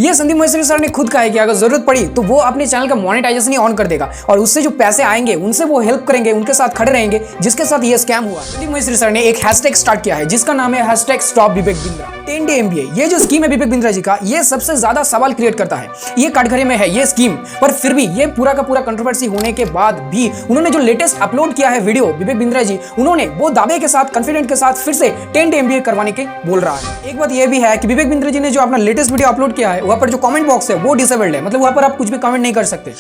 ये संदीप महेश्वरी सर ने खुद कहा है कि अगर जरूरत पड़ी तो वो अपने चैनल का मोनेटाइजेशन ही ऑन कर देगा और उससे जो पैसे आएंगे उनसे वो हेल्प करेंगे, उनके साथ खड़े रहेंगे जिसके साथ ये स्कैम हुआ। संदीप महेश्वरी सर ने एक हैशटैग स्टार्ट किया है जिसका नाम है hashtag stop Vivek Bindra 10-day MBA। ये जो स्कीम है विवेक बिंद्रा जी का, ये सबसे ज्यादा सवाल क्रिएट करता है। ये कटघरे में है ये स्कीम, पर फिर भी ये पूरा का पूरा कंट्रोवर्सी होने के बाद भी उन्होंने जो लेटेस्ट अपलोड किया है वीडियो विवेक बिंद्रा जी, उन्होंने वो दावे के साथ कॉन्फिडेंट के साथ फिर से 10-day MBA करवाने के बोल रहा है। एक बात ये भी है कि विवेक बिंद्रा जी ने जो अपना लेटेस्ट वीडियो अपलोड किया है वहां पर जो कमेंट बॉक्स है वो डिसेबल्ड है, मतलब वहां पर आप कुछ भी कमेंट नहीं कर सकते।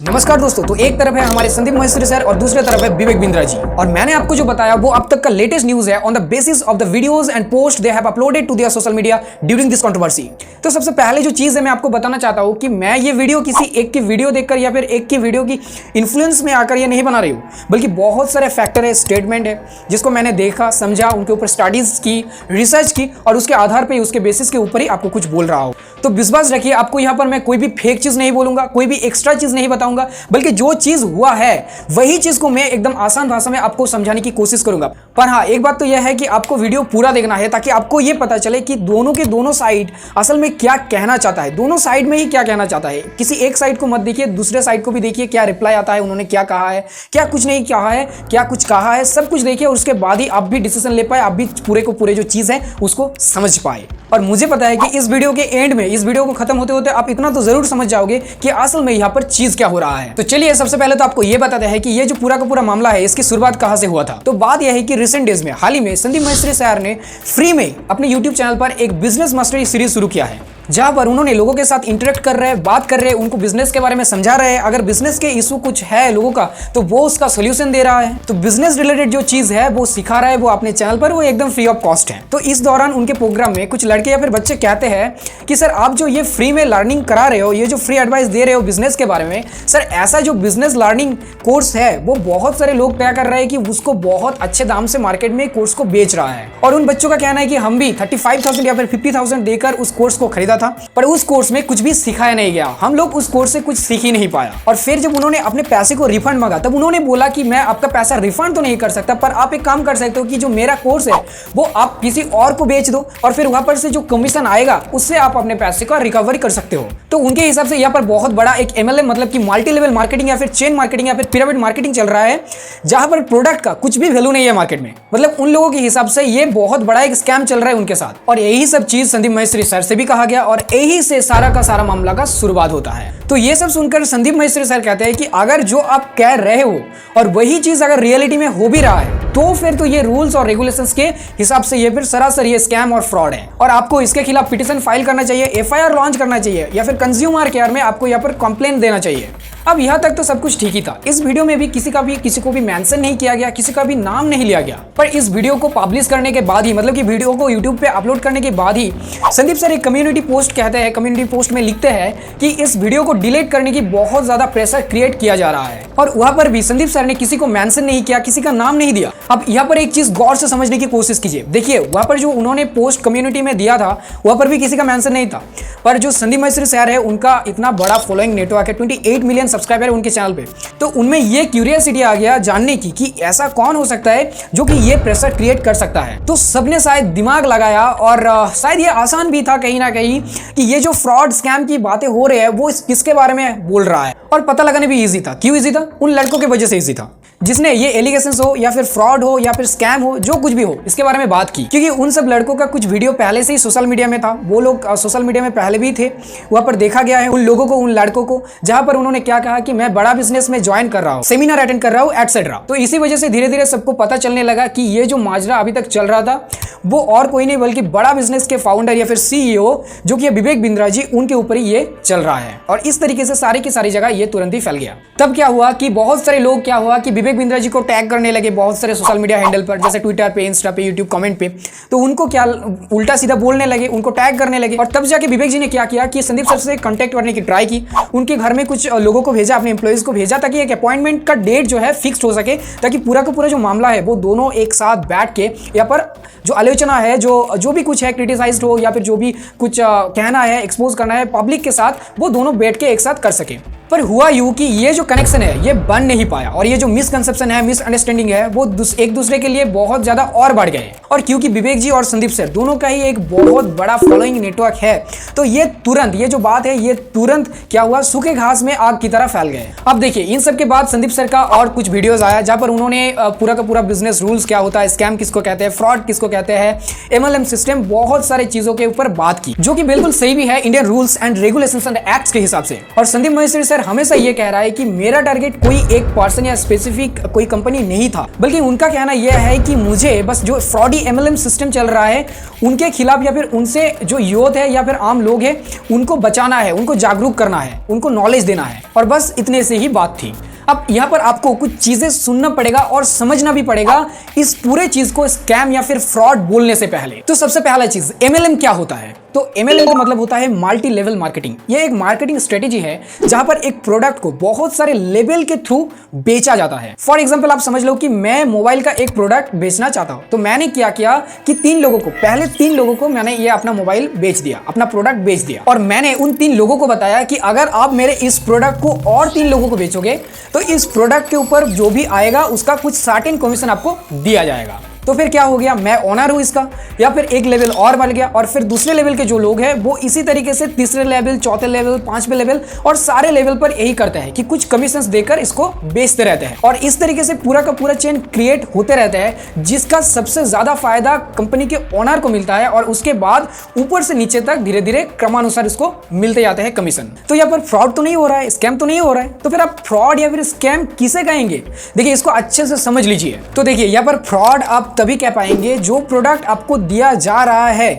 नमस्कार दोस्तों, तो एक तरफ है हमारे संदीप महेश्वरी सर और दूसरी तरफ है विवेक बिंद्रा जी, और मैंने आपको जो बताया वो अब तक का लेटेस्ट न्यूज है on the basis of the videos and post they have uploaded to their social media during this controversy. तो सबसे पहले जो चीज है मैं आपको बताना चाहता हूं कि मैं ये वीडियो किसी एक की वीडियो देखकर या फिर एक की वीडियो की इन्फ्लुएंस में आकर ये नहीं बना रही हूं, बल्कि बहुत सारे फैक्टर है, स्टेटमेंट है जिसको मैंने देखा, समझा, उनके ऊपर स्टडीज की, रिसर्च की और उसके आधार पर उसके बेसिस के ऊपर ही आपको कुछ बोल रहा हूं। तो विश्वास रखिए, आपको यहां पर मैं कोई भी फेक चीज नहीं बोलूंगा, कोई भी एक्स्ट्रा चीज नहीं बताऊंगा, बल्कि जो चीज हुआ है वही चीज को मैं एकदम आसान भाषा में आपको समझाने की कोशिश करूंगा। पर हाँ, एक बात तो यह है कि आपको वीडियो पूरा देखना है ताकि आपको यह पता चले कि दोनों के दोनों साइड असल में क्या कहना चाहता है, दोनों साइड में ही क्या कहना चाहता है। किसी एक साइड को मत देखिए, दूसरे साइड को भी देखिए, क्या रिप्लाई आता है, उन्होंने क्या कहा है, क्या कुछ नहीं कहा है, क्या कुछ कहा है, सब कुछ देखिए और उसके बाद ही आप भी डिसीजन ले पाए, आप भी पूरे को पूरे जो चीज है उसको समझ पाए। और मुझे पता है कि इस वीडियो के एंड में, इस वीडियो को खत्म होते होते आप इतना तो जरूर समझ जाओगे कि असल में यहाँ पर चीज क्या हो रहा है। तो चलिए सबसे पहले तो आपको ये बताते हैं कि ये जो पूरा का पूरा मामला है इसकी शुरुआत कहां से हुआ था। तो बात यह है कि रिसेंट डेज में, हाल ही में संदीप महेश्वरी सर ने फ्री में अपने यूट्यूब चैनल पर एक बिजनेस मास्टरी सीरीज शुरू किया है, जहां पर उन्होंने लोगों के साथ इंटरेक्ट कर रहे हैं, बात कर रहे हैं, उनको बिजनेस के बारे में समझा रहे हैं। अगर बिजनेस के इशू कुछ है लोगों का तो वो उसका सोल्यूशन दे रहा है। तो बिजनेस रिलेटेड जो चीज है वो सिखा रहा है वो अपने चैनल पर, वो एकदम फ्री ऑफ कॉस्ट है। तो इस दौरान उनके प्रोग्राम में कुछ लड़के या फिर बच्चे कहते हैं कि सर आप जो ये फ्री में लर्निंग करा रहे हो, ये जो फ्री एडवाइस दे रहे हो बिजनेस के बारे में, सर ऐसा जो बिजनेस लर्निंग कोर्स है वो बहुत सारे लोग क्या कर रहे हैं कि उसको बहुत अच्छे दाम से मार्केट में कोर्स को बेच रहा है। और उन बच्चों का कहना है कि हम भी 35,000 या फिर 50,000 देकर उस कोर्स को खरीदा था, पर उस कोर्स में कुछ भी सिखाया नहीं गया, हम लोग उस कोर्स से कुछ सीख ही नहीं पाया। और फिर जब उन्होंने अपने पैसे को रिफंड मांगा तब उन्होंने बोला कि मैं आपका पैसा रिफंड तो नहीं कर सकता, पर आप एक काम कर सकते हो कि जो मेरा कोर्स है वो आप किसी और को बेच दो और फिर वहां पर से जो कमीशन आएगा उससे आप अपने पैसे का रिकवरी कर सकते हो। तो उनके हिसाब से यहाँ पर बहुत बड़ा एक MLM मतलब कि मल्टी लेवल मार्केटिंग या फिर चेन मार्केटिंग या फिर पिरामिड मार्केटिंग चल रहा है, जहां पर प्रोडक्ट का कुछ भी वैल्यू नहीं है मार्केट में। मतलब उन लोगों के हिसाब से ये बहुत बड़ा एक स्कैम चल रहा है उनके साथ। और यही सब चीज संदीप महेश्वरी सर से भी कहा गया और यही से सारा का सारा मामला का शुरुआत होता है। तो ये सब सुनकर संदीप महेश्वरी सर कहते हैं कि अगर जो आप कह रहे हो और वही चीज अगर रियलिटी में हो भी रहा है तो फिर तो ये रूल्स और रेगुलेशंस के हिसाब से ये फिर सरासर ये स्कैम और फ्रॉड है और आपको इसके खिलाफ पिटीशन फाइल करना चाहिए, FIR लॉन्च करना चाहिए या फिर कंज्यूमर केयर में आपको यहाँ पर कंप्लेंट देना चाहिए। अब यहाँ तक तो सब कुछ ठीक ही था। इस वीडियो में भी किसी को भी मेंशन नहीं किया गया, किसी का भी नाम नहीं लिया गया। पर इस वीडियो को पब्लिश करने के बाद ही, मतलब कि वीडियो को यूट्यूब पे अपलोड करने के बाद ही संदीप सर एक कम्युनिटी पोस्ट कहते हैं, कम्युनिटी पोस्ट में लिखते हैं कि इस वीडियो को डिलीट करने की बहुत ज्यादा प्रेशर क्रिएट किया जा रहा है। और वहां पर भी संदीप सर ने किसी को मेंशन नहीं किया, किसी का नाम नहीं दिया। अब यहाँ पर एक चीज गौर से समझने की कोशिश कीजिए। देखिए वहां पर जो उन्होंने पोस्ट कम्युनिटी में दिया था वहां पर भी किसी का मेंशन नहीं था, पर जो संदीप महेश्वरी सर है उनका इतना बड़ा फॉलोइंग नेटवर्क है, 28 मिलियन सब्सक्राइबर है उनके चैनल पे। तो उनमें ये क्यूरियोसिटी आ गया जानने की कि ऐसा कौन हो सकता है जो कि ये प्रेशर क्रिएट कर सकता है। तो सबने शायद दिमाग लगाया और शायद ये आसान भी था कहीं ना कहीं कि ये जो फ्रॉड स्कैम की बातें हो रही है वो किसके बारे में बोल रहा है। और पता लगाने भी इजी था। क्यों इजी था? उन लड़कों की वजह से इजी था जिसने ये एलिगेशंस हो या फिर फ्रॉड हो या फिर स्कैम हो, जो कुछ भी हो, इसके बारे में बात की। क्योंकि उन सब लड़कों का कुछ वीडियो पहले से ही सोशल मीडिया में था, वो लोग सोशल मीडिया में पहले भी थे, वहां पर देखा गया है उन लोगों को, उन लड़कों को, जहां पर उन्होंने क्या कहा कि मैं बड़ा बिजनेस में ज्वाइन कर रहा हूँ, सेमिनार अटेंड कर रहा हूँ, एटसेट्रा। तो इसी वजह से धीरे धीरे सबको पता चलने लगा कि ये जो माजरा अभी तक चल रहा था वो और कोई नहीं बल्कि बड़ा बिजनेस के फाउंडर या फिर CEO जो कि विवेक बिंद्रा जी, उनके ऊपर ही ये चल रहा है। और इस तरीके से सारी की सारी जगह ये तुरंत ही फैल गया। तब क्या हुआ कि बहुत सारे लोग क्या हुआ कि विवेक बिंद्रा जी को टैग करने लगे बहुत सारे सोशल मीडिया हैंडल पर, जैसे ट्विटर पे, इंस्टा पे, यूट्यूब कमेंट पे। तो उनको क्या उल्टा सीधा बोलने लगे, उनको टैग करने लगे। और तब जाके विवेक जी ने क्या किया कि संदीप सर से कांटेक्ट करने की ट्राई की, उनके घर में कुछ लोगों को भेजा, अपने एम्प्लॉइज को भेजा ताकि एक अपॉइंटमेंट का डेट जो है फिक्स हो सके, ताकि पूरा का पूरा जो मामला है वो दोनों एक साथ बैठ के यहाँ पर जो आलोचना है, जो भी कुछ है क्रिटिसाइज्ड हो या फिर जो भी कुछ कहना है, एक्सपोज करना है पब्लिक के साथ, वो दोनों बैठ के एक साथ कर सके। पर हुआ यूं कि ये जो कनेक्शन है ये बन नहीं पाया और ये जो मिसकंसेप्शन है, मिसअंडरस्टैंडिंग है, वो एक दूसरे के लिए बहुत ज्यादा और बढ़ गए। और क्योंकि विवेक जी और संदीप सर दोनों का ही एक बहुत बड़ा फॉलोइंग नेटवर्क है, तो ये तुरंत, ये जो बात है ये तुरंत क्या हुआ, सूखे घास में आग की तरह फैल गए। अब देखिए, इन सब के बाद संदीप सर का और कुछ वीडियोस आया जहां पर उन्होंने पूरा का पूरा बिजनेस रूल्स क्या होता है, स्कैम किसको कहते हैं, फ्रॉड किसको कहते हैं, MLM सिस्टम, बहुत सारी चीजों के ऊपर बात की, जो कि बिल्कुल सही भी है Indian rules and regulations and acts के हिसाब से। और संदीप महेश्वरी सर हमेशा ये कह रहा है कि मेरा टारगेट कोई एक पर्सन या स्पेसिफिक कोई कंपनी नहीं था, बल्कि उनका कहना यह है कि मुझे बस जो फ्रॉडी MLM सिस्टम चल रहा है उनके खिलाफ या फिर उनसे जो यूथ है या फिर आम लोग हैं उनको बचाना है, उनको जागरूक करना है, उनको नॉलेज देना है, और बस इतने से ही बात थी। अब यहाँ पर आपको कुछ चीजें सुनना पड़ेगा और समझना भी पड़ेगा इस पूरे चीज को स्कैम या फिर फ्रॉड बोलने से पहले। तो सबसे पहला चीज, MLM क्या होता है? तो MLM का मतलब होता है मल्टी लेवल मार्केटिंग। ये एक मार्केटिंग स्ट्रेटेजी है जहां पर एक प्रोडक्ट को बहुत सारे लेवल के थ्रू बेचा जाता है। फॉर एग्जांपल आप समझ लो कि मैं मोबाइल का एक प्रोडक्ट बेचना चाहता हूं, तो मैंने क्या किया कि पहले तीन लोगों को मैंने ये अपना मोबाइल बेच दिया, अपना प्रोडक्ट बेच दिया, और मैंने उन 3 लोगों को बताया कि अगर आप मेरे इस प्रोडक्ट को और 3 लोगों को बेचोगे तो इस प्रोडक्ट के ऊपर जो भी आएगा उसका कुछ सर्टेन कमीशन आपको दिया जाएगा। तो फिर क्या हो गया, मैं ओनर हूं इसका, या फिर एक लेवल और बढ़ गया, और फिर दूसरे लेवल के जो लोग हैं वो इसी तरीके से तीसरे लेवल, चौथे लेवल, 5वें लेवल और सारे लेवल पर यही करते हैं कि कुछ कमीशंस देकर इसको बेचते रहते हैं, और इस तरीके से पूरा का पूरा चेन क्रिएट होते रहता है, जिसका सबसे ज्यादा फायदा कंपनी के ओनर को मिलता है, और उसके बाद ऊपर से नीचे तक धीरे धीरे क्रमानुसार इसको मिलते जाते हैं कमीशन। तो यहाँ पर फ्रॉड तो नहीं हो रहा है, स्कैम तो नहीं हो रहा है, तो फिर आप फ्रॉड या फिर स्कैम किसे कहेंगे? देखिए, इसको अच्छे से समझ लीजिए। तो देखिए, यहाँ पर फ्रॉड आप तभी कह पाएंगे जो प्रोडक्ट आपको दिया जा रहा है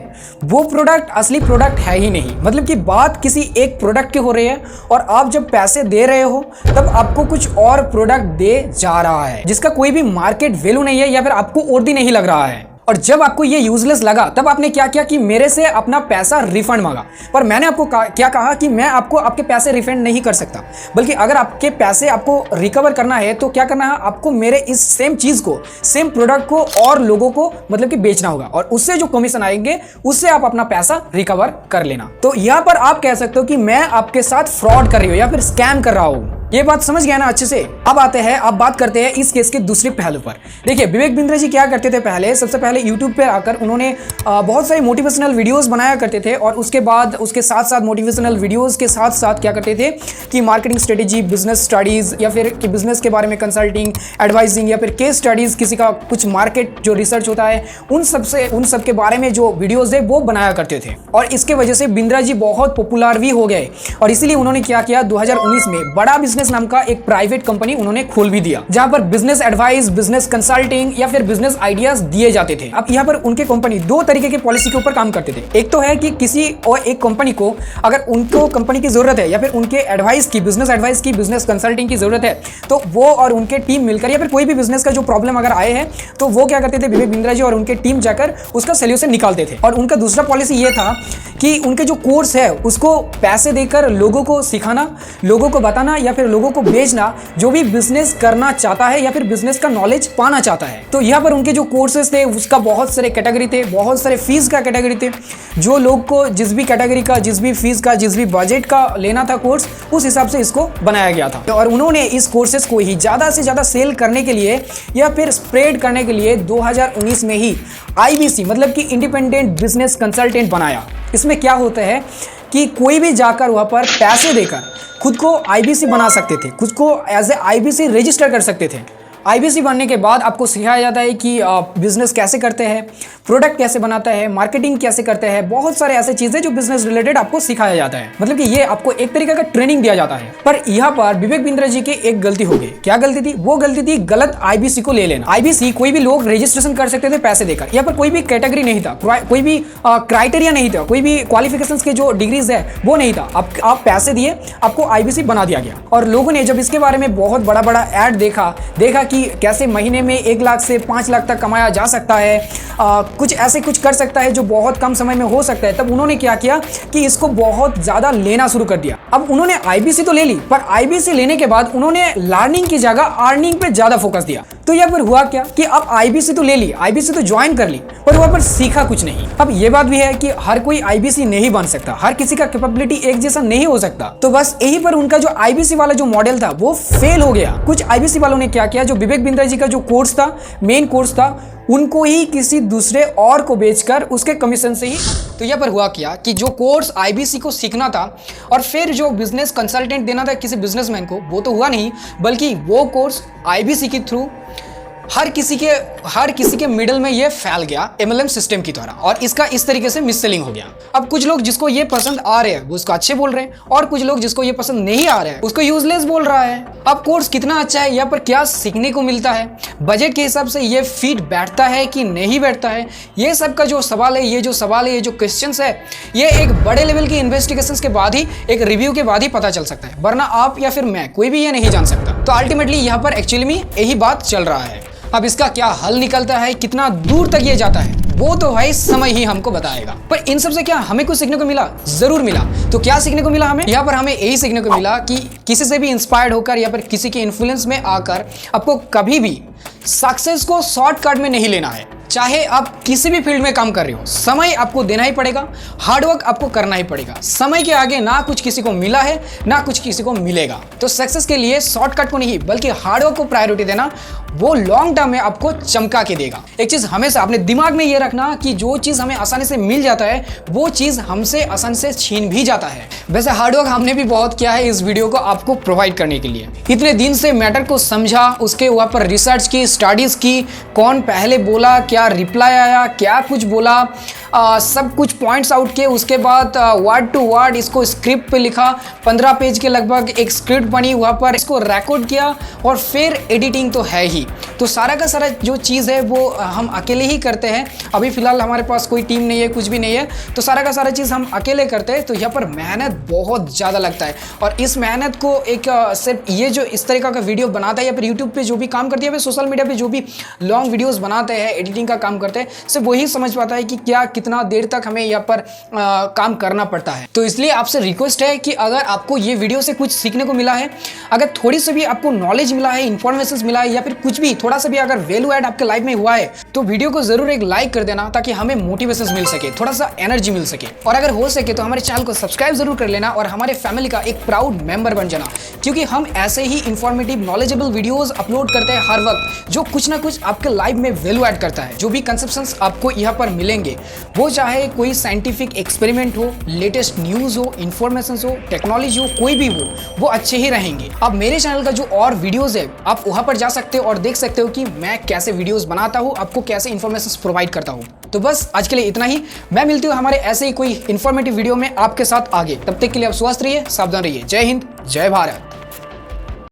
वो प्रोडक्ट असली प्रोडक्ट है ही नहीं। मतलब कि बात किसी एक प्रोडक्ट की हो रही है और आप जब पैसे दे रहे हो तब आपको कुछ और प्रोडक्ट दे जा रहा है जिसका कोई भी मार्केट वैल्यू नहीं है या फिर आपको वर्दी नहीं लग रहा है। और जब आपको ये यूजलेस लगा तब आपने क्या किया कि मेरे से अपना पैसा रिफंड मांगा। पर मैंने आपको क्या कहा कि मैं आपको आपके पैसे रिफंड नहीं कर सकता, बल्कि अगर आपके पैसे आपको रिकवर करना है तो क्या करना है, आपको मेरे इस सेम चीज को, सेम प्रोडक्ट को और लोगों को मतलब कि बेचना होगा, और उससे जो कमीशन आएंगे उससे आप अपना पैसा रिकवर कर लेना। तो यहाँ पर आप कह सकते हो कि मैं आपके साथ फ्रॉड कर रही हूँ या फिर स्कैम कर रहा हूँ। ये बात समझ गया ना अच्छे से? अब आते हैं, अब बात करते हैं इस केस के दूसरे पहलू पर। देखिए, विवेक बिंद्रा जी क्या करते थे पहले, सबसे पहले यूट्यूब पे आकर उन्होंने बहुत सारे मोटिवेशनल वीडियोस बनाया करते थे, और उसके बाद उसके साथ साथ मोटिवेशनल वीडियोस के साथ साथ क्या करते थे कि मार्केटिंग स्ट्रेटेजी, बिजनेस स्टडीज या फिर कि बिजनेस के बारे में कंसल्टिंग, एडवाइजिंग या फिर केस स्टडीज, किसी का कुछ मार्केट जो रिसर्च होता है उन सब के बारे में जो वीडियोज है वो बनाया करते थे। और इसके वजह से बिंद्रा जी बहुत पॉपुलर भी हो गए, और इसीलिए उन्होंने क्या किया, 2019 में बड़ा बिजनेस नाम का एक प्राइवेट कंपनी उन्होंने खोल भी दिया, जहां पर बिजनेस एडवाइस, बिजनेस कंसल्टिंग या फिर बिजनेस आइडियाज दिए जाते थे। अब यहाँ पर उनके कंपनी 2 तरीके के पॉलिसी के ऊपर काम करते थे। एक तो है कि किसी और एक कंपनी को अगर उनको कंपनी की जरूरत है या फिर उनके एडवाइस की, बिजनेस एडवाइस की, बिजनेस कंसल्टिंग की जरूरत है, तो वो और उनके टीम मिलकर या फिर कोई भी बिजनेस का जो प्रॉब्लम अगर आए हैं तो वो क्या करते थे, विवेक बिंद्रा जी और उनके टीम जाकर उसका सोल्यूशन निकालते थे। और उनका दूसरा पॉलिसी ये था कि उनके जो कोर्स है उसको पैसे देकर लोगों को सिखाना, लोगों को बताना या फिर लोगों को बेचना, जो भी बिजनेस करना चाहता है या फिर बिजनेस का नॉलेज पाना चाहता है। तो यहाँ पर उनके जो कोर्सेज थे उसका बहुत सारे कैटेगरी थे, बहुत सारे फीस का कैटेगरी थे। जो लोग को जिस भी कैटेगरी का, जिस भी फीस का, जिस भी बजट का लेना था कोर्स, उस हिसाब से इसको बनाया गया था। और उन्होंने इस कोर्सेज को ही ज़्यादा से ज़्यादा सेल करने के लिए या फिर स्प्रेड करने के लिए 2019 में ही IBC मतलब कि इंडिपेंडेंट बिजनेस कंसल्टेंट बनाया। इसमें क्या होता है कि कोई भी जाकर वहाँ पर पैसे देकर खुद को IBC बना सकते थे, खुद को एज ए IBC रजिस्टर कर सकते थे। IBC बनने के बाद आपको सिखाया जाता है कि बिजनेस कैसे करते हैं, प्रोडक्ट कैसे बनाता है, मार्केटिंग कैसे करते हैं, बहुत सारे ऐसे चीजें जो बिजनेस रिलेटेड आपको सिखाया जाता है। मतलब कि ये आपको एक तरीके का ट्रेनिंग दिया जाता है। पर यहाँ पर विवेक बिंद्रा जी की एक गलती हो गई। क्या गलती थी? वो गलती थी गलत IBC को ले लेना। IBC कोई भी लोग रजिस्ट्रेशन कर सकते थे पैसे देकर। यहाँ पर कोई भी कैटेगरी नहीं था, कोई भी क्राइटेरिया नहीं था, कोई भी क्वालिफिकेशन के जो डिग्रीज है वो नहीं था। आप पैसे दिए, आपको IBC बना दिया गया। और लोगों ने जब इसके बारे में बहुत बड़ा बड़ा ऐड देखा कि कैसे महीने में 1 लाख से 5 लाख तक कमाया जा सकता है, कुछ ऐसे कुछ कर सकता है जो बहुत कम समय में हो सकता है, तब उन्होंने क्या किया कि इसको बहुत ज़्यादा लेना शुरू कर दिया। अब उन्होंने IBC तो ले ली, पर IBC लेने के बाद उन्होंने लर्निंग की जगह अर्निंग पे ज़्यादा फोकस दिया। तो यहाँ पर हुआ क्या कि आप आईबीसी तो ले ली, आईबीसी तो ज्वाइन कर ली, पर वहाँ पर सीखा कुछ नहीं। अब ये बात भी है कि हर कोई आईबीसी नहीं बन सकता, हर किसी का कैपेबिलिटी एक जैसा नहीं हो सकता। तो बस यही पर उनका जो आईबीसी वाला जो मॉडल था वो फेल हो गया। कुछ आईबीसी वालों ने क्या किया, जो विवेक बिंद्रा जी का जो कोर्स था, मेन कोर्स था, उनको ही किसी दूसरे और को बेचकर उसके कमीशन से ही। तो यहाँ पर हुआ क्या कि जो कोर्स आईबीसी को सीखना था और फिर जो बिजनेस कंसल्टेंट देना था किसी बिजनेसमैन को, वो तो हुआ नहीं, बल्कि वो कोर्स आईबीसी के थ्रू हर किसी के मिडल में ये फैल गया एमएलएम सिस्टम की तरह, और इसका इस तरीके से मिससेलिंग हो गया। अब कुछ लोग जिसको ये पसंद आ रहे हैं वो उसको अच्छे बोल रहे हैं, और कुछ लोग जिसको ये पसंद नहीं आ रहा है उसको यूजलेस बोल रहा है। अब कोर्स कितना अच्छा है, यहाँ पर क्या सीखने को मिलता है, बजट के हिसाब से ये फिट बैठता है कि नहीं बैठता है, ये सब का जो सवाल है, ये जो क्वेश्चंस है, ये एक बड़े लेवल की इन्वेस्टिगेशंस के बाद ही, एक रिव्यू के बाद ही पता चल सकता है, वरना आप या फिर मैं कोई भी ये नहीं जान सकता। तो अल्टीमेटली यहाँ पर एक्चुअली में यही बात चल रहा है। अब इसका क्या हल निकलता है, कितना दूर तक ये जाता है, वो तो भाई समय ही हमको बताएगा। पर इन सब से क्या हमें कुछ सीखने को मिला? जरूर मिला। तो क्या सीखने को मिला हमें? यहाँ पर हमें यही सीखने को मिला कि किसी से भी इंस्पायर्ड होकर या फिर किसी के इन्फ्लुएंस में आकर आपको कभी भी सक्सेस को शॉर्टकट में नहीं लेना है। चाहे आप किसी भी फील्ड में काम कर रहे हो, समय आपको देना ही पड़ेगा, हार्डवर्क आपको करना ही पड़ेगा। समय के आगे ना कुछ किसी को मिला है, ना कुछ किसी को मिलेगा। तो सक्सेस के लिए शॉर्टकट को नहीं बल्कि हार्डवर्क को प्रायोरिटी देना, वो लॉन्ग टर्म में आपको चमका के देगा। एक चीज हमेशा अपने दिमाग में ये रखना कि जो चीज हमें आसानी से मिल जाता है वो चीज हमसे आसानी से छीन भी जाता है। वैसे हार्डवर्क हमने भी बहुत किया है इस वीडियो को आपको प्रोवाइड करने के लिए। इतने दिन से मैटर को समझा, उसके ऊपर रिसर्च की, स्टडीज की, कौन पहले बोला, क्या रिप्लाई आया, क्या कुछ बोला, सब कुछ पॉइंट्स आउट किए, उसके बाद वर्ड टू वर्ड इसको स्क्रिप्ट पे लिखा, 15 पेज के लगभग एक स्क्रिप्ट बनी, वहाँ पर इसको रिकॉर्ड किया, और फिर एडिटिंग तो है ही। तो सारा का सारा जो चीज़ है वो हम अकेले ही करते हैं। अभी फिलहाल हमारे पास कोई टीम नहीं है, कुछ भी नहीं है, तो सारा का सारा चीज़ हम अकेले करते हैं। तो यहाँ पर मेहनत बहुत ज़्यादा लगता है, और इस मेहनत को एक सिर्फ ये जो इस तरीका का वीडियो बनाता है या फिर यूट्यूब पे जो भी काम करती है, सोशल मीडिया पे जो भी लॉन्ग वीडियोस बनाते हैं, एडिटिंग का काम करते हैं, सिर्फ वही समझ पाता है कि क्या कितना देर तक हमें यहाँ पर काम करना पड़ता है। तो इसलिए आपसे रिक्वेस्ट है कि अगर आपको ये वीडियो से कुछ सीखने को मिला है, अगर थोड़ी सी भी आपको नॉलेज मिला है, इन्फॉर्मेशन मिला है, या फिर कुछ भी थोड़ा सा भी अगर वैल्यू ऐड आपके लाइफ में हुआ है, तो वीडियो को जरूर एक लाइक कर देना, ताकि हमें मोटिवेशन मिल सके, थोड़ा सा एनर्जी मिल सके। और अगर हो सके तो हमारे चैनल को सब्सक्राइब जरूर कर लेना और हमारे फैमिली का एक प्राउड मेंबर बन जाना, क्योंकि हम ऐसे ही इंफॉर्मेटिव नॉलेजेबल वीडियोस अपलोड करते हैं हर वक्त, जो कुछ ना कुछ आपके लाइफ में वैल्यू ऐड करता है। जो भी कंसेप्शंस आपको यहाँ पर मिलेंगे, वो चाहे कोई साइंटिफिक एक्सपेरिमेंट हो, लेटेस्ट न्यूज़ हो, इन्फॉर्मेशन हो, टेक्नोलॉजी हो, कोई भी हो, वो अच्छे ही रहेंगे। अब मेरे चैनल का जो और वीडियोस है, आप वहाँ पर जा सकते हो और देख सकते हो कि मैं कैसे वीडियोस बनाता हूँ, आपको कैसे इन्फॉर्मेशन प्रोवाइड करता हूँ। तो बस आज के लिए इतना ही। मैं मिलती हूँ हमारे ऐसे ही कोई इन्फॉर्मेटिव वीडियो में आपके साथ आगे। तब तक के लिए आप स्वस्थ रहिए, सावधान रहिए। जय हिंद, जय भारत।